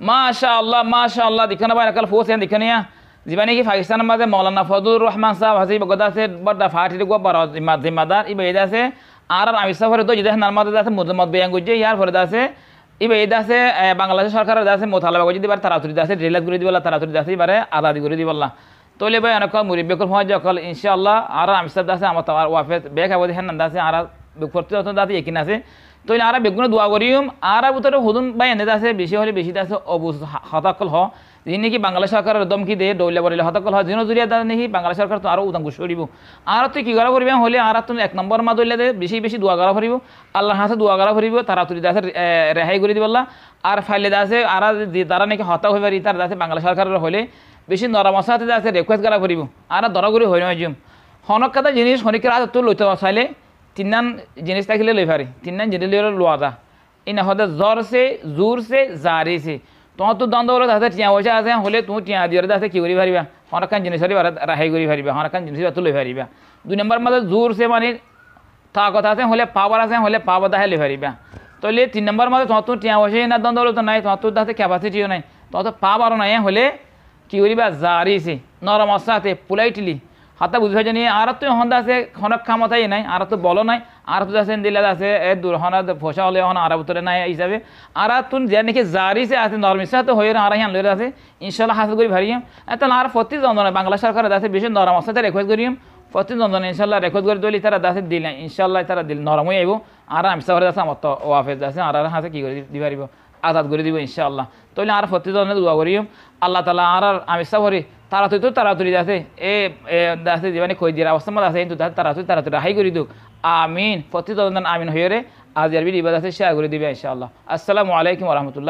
মাশাআল্লাহ দিখানা ভাই কাল ফোসেন দিখানিয়া জীবানি কি পাকিস্তানের মাঝে মৌলানা ফজলুর রহমান সাহেব হাসি বগদা আছে বড় ফাটির গো বড় জিম্মাদার ইবে এদা আছে আর আমি সফরে তো যেটা নারমাদে আছে মুদমত বেয়াং গুজে ইয়ার ফরে আছে ইবে এদা আছে বাংলাদেশ সরকারের আছে মোতালাবা গজি দিবার তারাতুরি আছে রিলাত করে দিবলা তারাতুরি আছে এবারে আজাদি করে দিবলা তোলে ভাই অনেক মুরিব্বেকর হয় যকল ইনশাআল্লাহ আর আমি সব আছে আমার তোমার ওয়াফেত বেক আবদি হেন আছে আর বিপরীত দাতে একিন আছে তো আর বেগুন দোয়া করিম আর উত্তরে হুদুন ভাই এনে আছে বেশি হলে বেশি আছে অবুজ হতাকল হ যিনি নাকি বাংলাদেশ সরকারের দমকি দিয়ে দৌলে বলে হতাকল হয় যিনি জুরিয়া দাদা নাকি বাংলাদেশ সরকার তো আরও উদাঙ্গুষ করিব আর তুই কি করা করবি হলে আর তুমি এক নম্বর মা দৌলে বেশি বেশি দোয়া করা করিব আল্লাহর হাতে দোয়া করা করিব তারা তুই দাসের রেহাই করে দিবল্লা আর ফাইলে দাসে আর তারা নাকি হতা হয়ে পারি তার দাসে বাংলাদেশ সরকারের হলে বেশি নরমশা হাতে দাসে রিকোয়েস্ট করা করিব আর দরা করে হয়ে নয় জুম হনক কাটা জিনিস হনিকের হাতে তুই লইতে চাইলে তিনান জিনিস থাকিলে লই পারি তিনান জিনিস লোয়া যা এই না হতে জ্বর সে জোর সে জারি সে তোমার তো দ্বন্দ্ব হলো তাদের টিয়া পয়সা আছে হলে তুমি টিয়া দিয়ে আছে কি করি পারিবা হনকান জিনিস রাহাই করি পারিবা হনকান জিনিস লই পারিবা 2 নম্বর মাঝে জোর সে মানে তা কথা আছে হলে পাওয়ার আছে হলে পাওয়া দাহে লই পারিবা তাহলে 3 নম্বর মাঝে তোমার তো টিয়া পয়সা না দ্বন্দ্ব হলো তো নাই তোমার তো তাতে ক্যাপাসিটিও নাই তোমার তো পাওয়ারও নাই হলে কি করিবা জারি সে নরম অসাতে পোলাইটলি হাতা বুঝে জানি আর তো হন্দা আছে হনক ক্ষমতাই নাই আর তো বলো নাই আর তো আছে দিলে আছে এ দুর্হনা ফসা হলে হন আর উত্তরে নাই হিসাবে আর তুন যে নাকি জারি সে আছে নরমিসা তো হয়ে আর হান লইলে আছে ইনশাল্লাহ হাসিল করি ভারিম এত আর প্রতি যন্ত্রণা বাংলা সরকারের আছে বেশি নরম অবস্থাতে রেকোয়েস্ট করিম প্রতি যন্ত্রণা ইনশাল্লাহ রেকোয়েস্ট করে দিলে তারা দাসে দিলে ইনশাল্লাহ তারা দিল নরম হয়ে আইব আর আমি সাহরে আছে আমার তো ওয়াফেজ আছে আর হাসে কি করে দি পারিব আজাদ করে দিব ইনশাআল্লাহ তাহলে আর প্রতি যন্ত্রণা দোয়া করিম আল্লাহ তালা আর আমি সাহরে তাড়াতাড়ি আছে এ দাসে জীবনে কই দিয়ে অবস্থা মধ্যে আছে কিন্তু তাড়াতাড়ি হাই করে দিক আমিন প্রতি আমিন হয়ে রে আজ আরবি ইবাদত শেয়ার করে দিবে ইনশাআল্লাহ আসসালামু আলাইকুম ওয়া রাহমাতুল্লাহ।